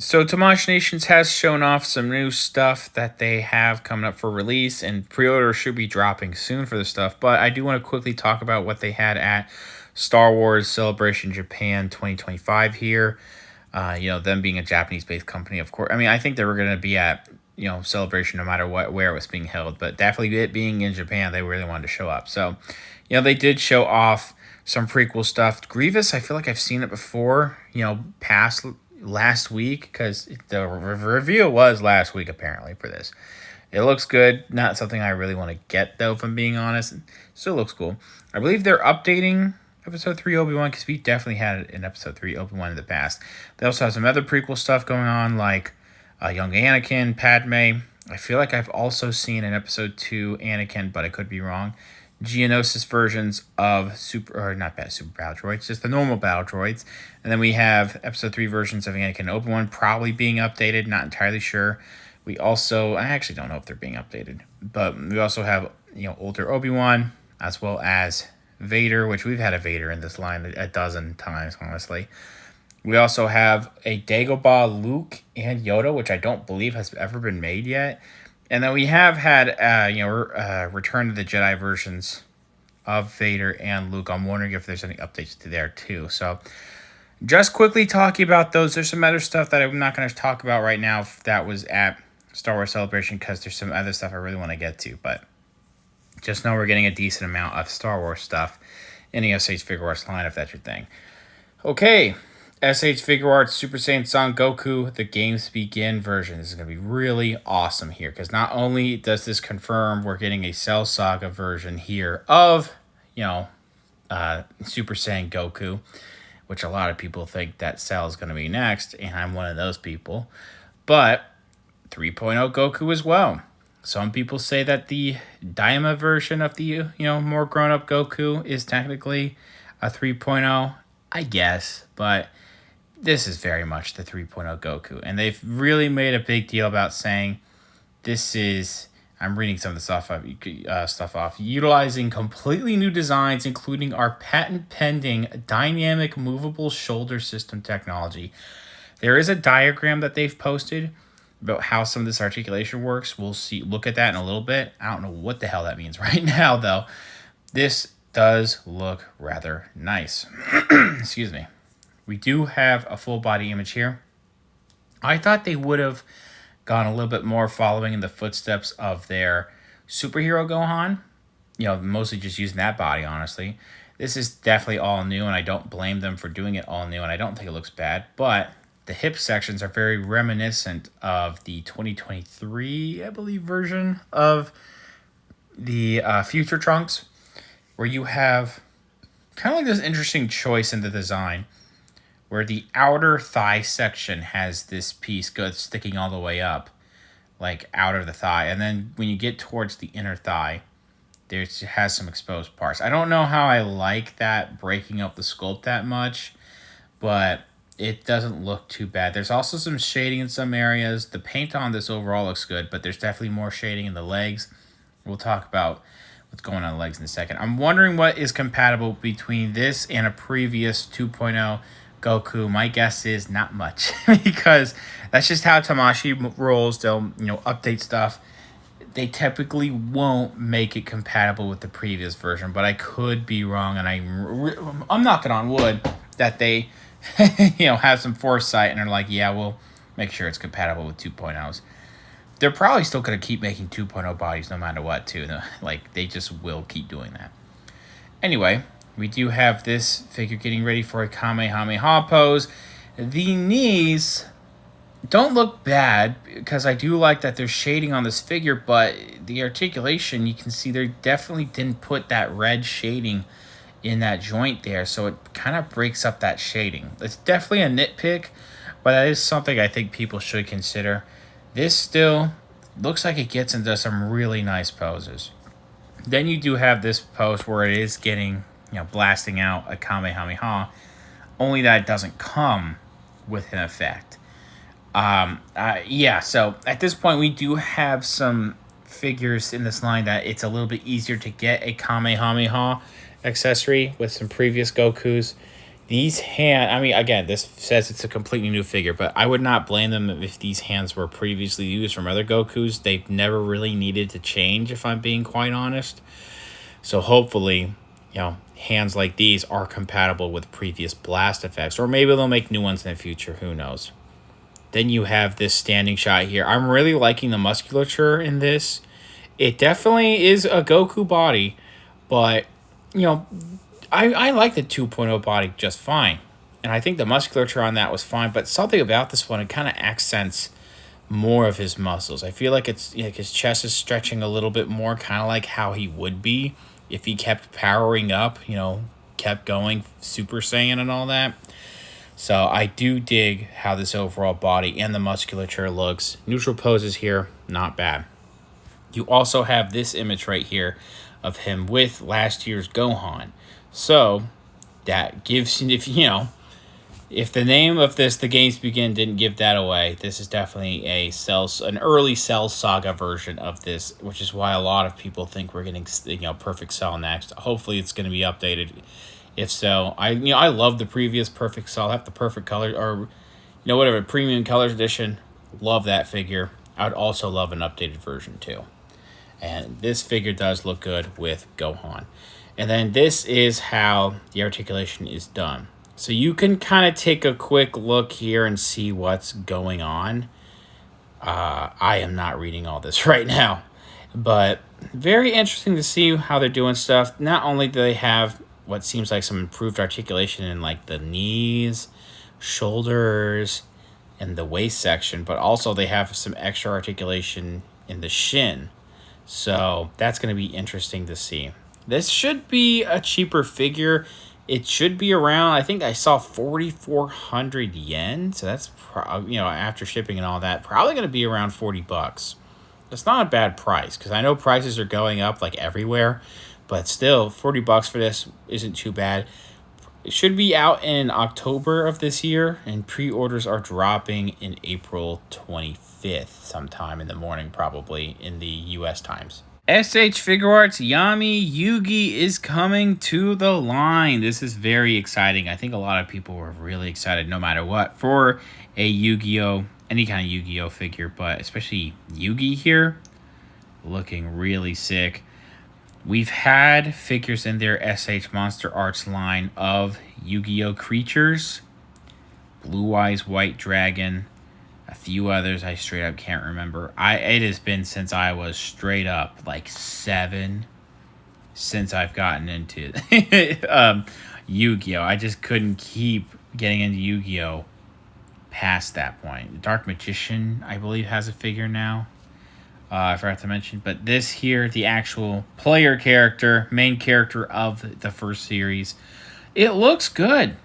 So Tomosh Nations has shown off some new stuff that they have coming up for release, and pre-order should be dropping soon for this stuff. But I do want to quickly talk about what they had at Star Wars Celebration Japan 2025 here. Them being a Japanese-based company, of course. I mean, I think they were going to be at Celebration no matter where it was being held, but definitely it being in Japan, they really wanted to show up. So, they did show off some prequel stuff. Grievous, I feel like I've seen it before. Past last week, because the review was last week apparently for this. It looks good. Not something I really want to get though, if I'm being honest. Still looks cool. I believe they're updating episode 3 Obi-Wan, because we definitely had an episode 3 Obi-Wan in the past. They also have some other prequel stuff going on, like young Anakin, Padme. I feel like I've also seen an episode 2 Anakin, but I could be wrong. Geonosis versions of super battle droids, just the normal battle droids. And then we have episode 3 versions of Anakin and Obi-Wan probably being updated, not entirely sure. We also, I actually don't know if they're being updated, but we also have, older Obi-Wan, as well as Vader, which we've had a Vader in this line a dozen times, honestly. We also have a Dagobah, Luke, and Yoda, which I don't believe has ever been made yet. And then we have had, Return of the Jedi versions of Vader and Luke. I'm wondering if there's any updates to there too. So, just quickly talking about those. There's some other stuff that I'm not going to talk about right now that was at Star Wars Celebration, because there's some other stuff I really want to get to. But just know we're getting a decent amount of Star Wars stuff in the SH Figuarts line, if that's your thing. Okay. SH Figuarts Super Saiyan Son Goku, the Games Begin version. This is going to be really awesome here, because not only does this confirm we're getting a Cell Saga version here of, Super Saiyan Goku, which a lot of people think that Cell is going to be next, and I'm one of those people, but 3.0 Goku as well. Some people say that the Daima version of the, more grown-up Goku is technically a 3.0, I guess, but this is very much the 3.0 Goku. And they've really made a big deal about saying this is, I'm reading some of the stuff off, utilizing completely new designs, including our patent-pending dynamic movable shoulder system technology. There is a diagram that they've posted about how some of this articulation works. We'll look at that in a little bit. I don't know what the hell that means right now, though. This does look rather nice. Excuse me. We do have a full body image here. I thought they would have gone a little bit more following in the footsteps of their superhero Gohan. Mostly just using that body, honestly. This is definitely all new, and I don't blame them for doing it all new, and I don't think it looks bad. But the hip sections are very reminiscent of the 2023, I believe, version of the Future Trunks, where you have kind of like this interesting choice in the design, where the outer thigh section has this piece sticking all the way up, like out of the thigh. And then when you get towards the inner thigh, there has some exposed parts. I don't know how I like that breaking up the sculpt that much, but it doesn't look too bad. There's also some shading in some areas. The paint on this overall looks good, but there's definitely more shading in the legs. We'll talk about what's going on in the legs in a second. I'm wondering what is compatible between this and a previous 2.0 Goku. My guess is not much, because that's just how Tamashii rolls. They'll update stuff. They typically won't make it compatible with the previous version, but I could be wrong, and I'm knocking on wood that they have some foresight and are like, yeah, we'll make sure it's compatible with 2.0s. They're probably still going to keep making 2.0 bodies no matter what, too. Like, they just will keep doing that. Anyway, we do have this figure getting ready for a Kamehameha pose. The knees don't look bad, because I do like that there's shading on this figure, but the articulation, you can see they definitely didn't put that red shading in that joint there, so it kind of breaks up that shading. It's definitely a nitpick, but that is something I think people should consider. This still looks like it gets into some really nice poses. Then you do have this pose where it is getting, blasting out a Kamehameha, only that it doesn't come with an effect. So at this point, we do have some figures in this line that it's a little bit easier to get a Kamehameha accessory with some previous Gokus. These hand, I mean, again, this says it's a completely new figure, but I would not blame them if these hands were previously used from other Gokus. They've never really needed to change, if I'm being quite honest. So hopefully, hands like these are compatible with previous blast effects, or maybe they'll make new ones in the future. Who knows? Then you have this standing shot here. I'm really liking the musculature in this. It definitely is a Goku body, but, I like the 2.0 body just fine. And I think the musculature on that was fine, but something about this one, it kind of accents more of his muscles. I feel like it's like his chest is stretching a little bit more, kind of like how he would be if he kept powering up, kept going Super Saiyan and all that. So I do dig how this overall body and the musculature looks. Neutral poses here, not bad. You also have this image right here of him with last year's Gohan. So that gives, if the name of this, The Games Begin, didn't give that away, this is definitely an early Cell Saga version of this, which is why a lot of people think we're getting, Perfect Cell next. Hopefully it's going to be updated. If so, I love the previous Perfect Cell. I have the perfect color, or whatever, premium colors edition. Love that figure. I would also love an updated version too. And this figure does look good with Gohan. And then this is how the articulation is done. So you can kind of take a quick look here and see what's going on. I am not reading all this right now, but very interesting to see how they're doing stuff. Not only do they have what seems like some improved articulation in like the knees, shoulders, and the waist section, but also they have some extra articulation in the shin. So that's going to be interesting to see. This should be a cheaper figure. It should be around, I think I saw 4,400 yen. So that's, after shipping and all that, probably going to be around $40. That's not a bad price, because I know prices are going up like everywhere, but still $40 for this isn't too bad. It should be out in October of this year, and pre-orders are dropping in April 25th, sometime in the morning, probably in the US times. SH Figuarts Yami Yugi is coming to the line. This is very exciting. I think a lot of people were really excited, no matter what, for a Yu-Gi-Oh, any kind of Yu-Gi-Oh figure, but especially Yugi here, looking really sick. We've had figures in their SH Monster Arts line of Yu-Gi-Oh creatures, Blue Eyes White Dragon, a few others I straight up can't remember. It has been since I was straight up like 7 since I've gotten into Yu-Gi-Oh. I just couldn't keep getting into Yu-Gi-Oh past that point. Dark Magician, I believe, has a figure now. I forgot to mention, but this here, the actual player character, main character of the first series, it looks good.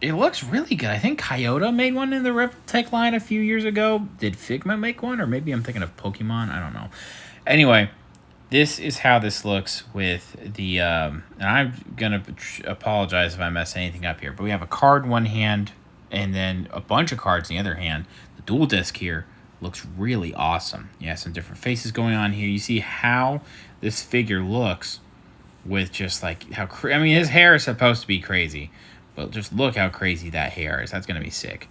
It looks really good. I think Kyoto made one in the Reptech line a few years ago. Did Figma make one? Or maybe I'm thinking of Pokemon. I don't know. Anyway, this is how this looks with the... and I'm going to apologize if I mess anything up here. But we have a card in one hand and then a bunch of cards in the other hand. The dual disc here looks really awesome. Yeah, some different faces going on here. You see how this figure looks with just like how... I mean, his hair is supposed to be crazy. But just look how crazy that hair is. That's going to be sick.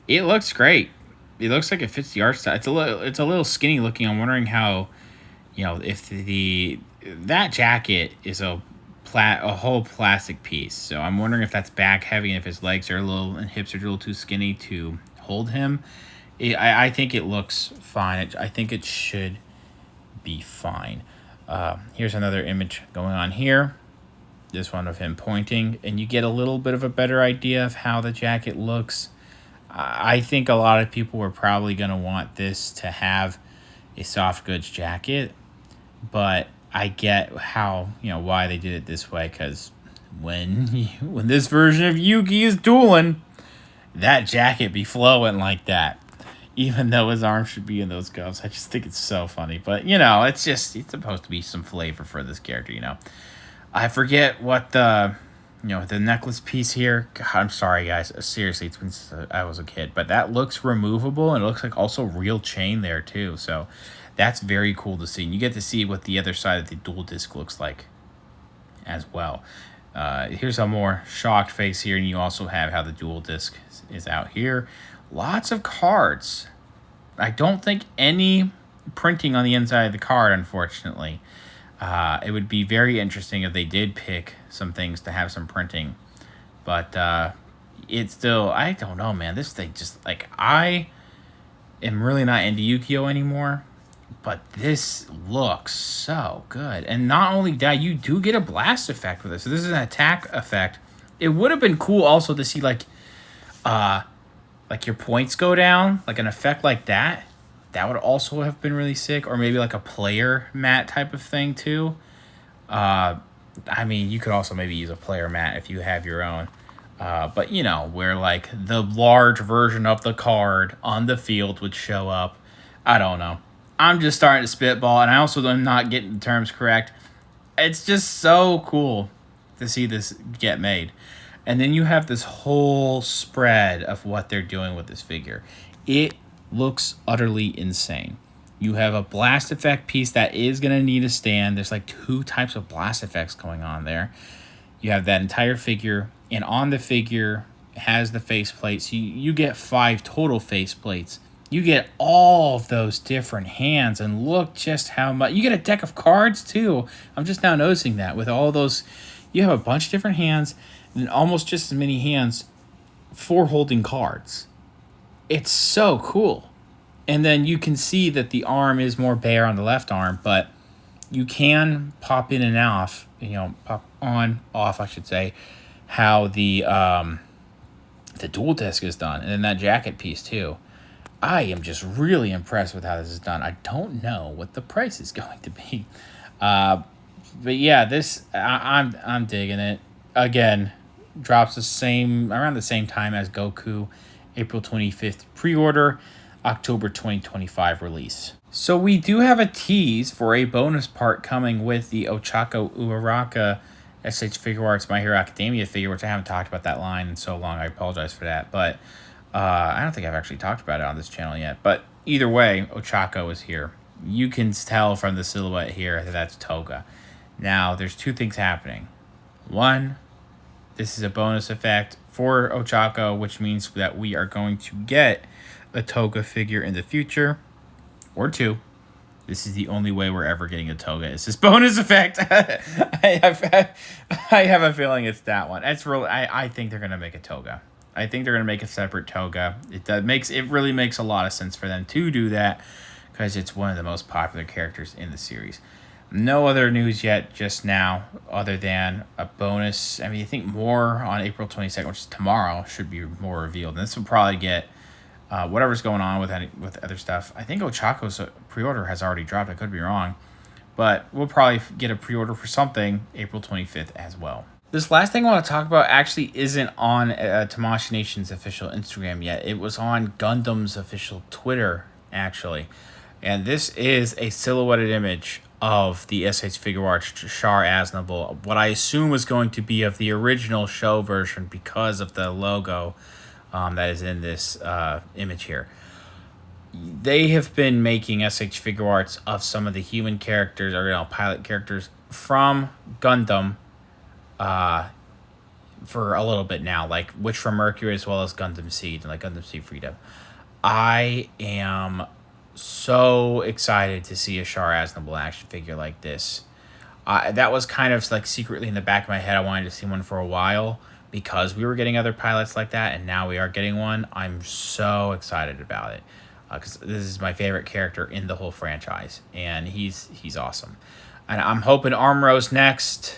It looks great. It looks like it fits the art style. It's a little skinny looking. I'm wondering how, if that jacket is a whole plastic piece. So I'm wondering if that's back heavy and if his legs are and hips are a little too skinny to hold him. I think it looks fine. I think it should be fine. Here's another image going on here. This one of him pointing, and you get a little bit of a better idea of how the jacket looks. I think a lot of people were probably going to want this to have a soft goods jacket, but I get how, why they did it this way, because when this version of Yugi is dueling, that jacket be flowing like that, even though his arms should be in those gloves. I just think it's so funny, but, it's supposed to be some flavor for this character, I forget what the necklace piece here. God, I'm sorry, guys. Seriously, it's been since I was a kid. But that looks removable, and it looks like also real chain there, too. So that's very cool to see. And you get to see what the other side of the dual disc looks like as well. Here's a more shocked face here, and you also have how the dual disc is out here. Lots of cards. I don't think any printing on the inside of the card, unfortunately. It would be very interesting if they did pick some things to have some printing. But it's still, I don't know, man. This thing just, like, I am really not into Yu-Gi-Oh! Anymore. But this looks so good. And not only that, you do get a blast effect with this. So this is an attack effect. It would have been cool also to see, like your points go down. Like an effect like that. That would also have been really sick. Or maybe like a player mat type of thing too. I mean, you could also maybe use a player mat if you have your own. But, you know, where like the large version of the card on the field would show up. I don't know. I'm just starting to spitball, and I also am not getting the terms correct. It's just so cool to see this get made. And then you have this whole spread of what they're doing with this figure. It looks utterly insane. You have a blast effect piece that is going to need a stand. There's like 2 types of blast effects going on there. You have that entire figure, and on the figure has the faceplate. So you get 5 total faceplates. You get all of those different hands, and look just how much. You get a deck of cards too. I'm just now noticing that with all those. You have a bunch of different hands and almost just as many hands for holding cards. It's so cool. And then you can see that the arm is more bare on the left arm, but you can pop in and off, pop on, off, I should say, how the dual disc is done. And then that jacket piece too. I am just really impressed with how this is done. I don't know what the price is going to be. But yeah, this I'm digging it. Again, drops around the same time as Goku, April 25th pre-order, October 2025 release. So we do have a tease for a bonus part coming with the Ochako Uraraka SH Figuarts My Hero Academia figure, which I haven't talked about that line in so long. I apologize for that, but I don't think I've actually talked about it on this channel yet. But either way, Ochako is here. You can tell from the silhouette here that that's Toga. Now, there's 2 things happening. 1, this is a bonus effect for Ochako, which means that we are going to get a Toga figure in the future. Or 2, this is the only way we're ever getting a Toga. It's this bonus effect. I have a feeling it's that one. It's really, I think they're going to make a Toga. I think they're going to make a separate Toga. It really makes a lot of sense for them to do that because it's one of the most popular characters in the series. No other news yet just now other than a bonus. I mean, I think more on April 22nd, which is tomorrow, should be more revealed. And this will probably get whatever's going on with other stuff. I think Ochako's pre-order has already dropped. I could be wrong. But we'll probably get a pre-order for something April 25th as well. This last thing I want to talk about actually isn't on Tamashii Nation's official Instagram yet. It was on Gundam's official Twitter, actually. And this is a silhouetted image of the SH Figuarts Char Aznable. What I assume is going to be of the original show version because of the logo that is in this image here. They have been making SH Figuarts of some of the human characters, or pilot characters from Gundam for a little bit now, like Witch from Mercury as well as Gundam Seed and like Gundam Seed Freedom. I am so excited to see a Char Aznable action figure like this. That was kind of like secretly in the back of my head. I wanted to see one for a while because we were getting other pilots like that, and now we are getting one. I'm so excited about it because this is my favorite character in the whole franchise, and he's awesome. And I'm hoping Armoro's next.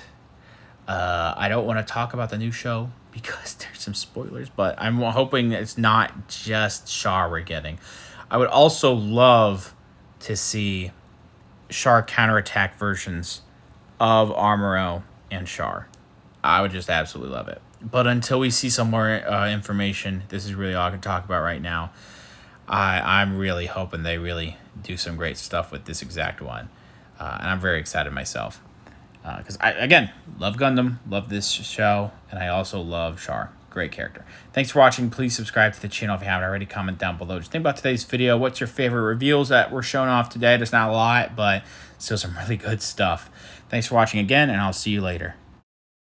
I don't want to talk about the new show because there's some spoilers, but I'm hoping it's not just Char we're getting. I would also love to see Char counterattack versions of Armoro and Char. I would just absolutely love it. But until we see some more information, this is really all I can talk about right now. I'm really hoping they really do some great stuff with this exact one. And I'm very excited myself. Because again, love Gundam, love this show, and I also love Char. Great character. Thanks for watching. Please subscribe to the channel if you haven't already. Comment down below. Just think about today's video. What's your favorite reveals that were shown off today? There's not a lot, but still some really good stuff. Thanks for watching again, and I'll see you later.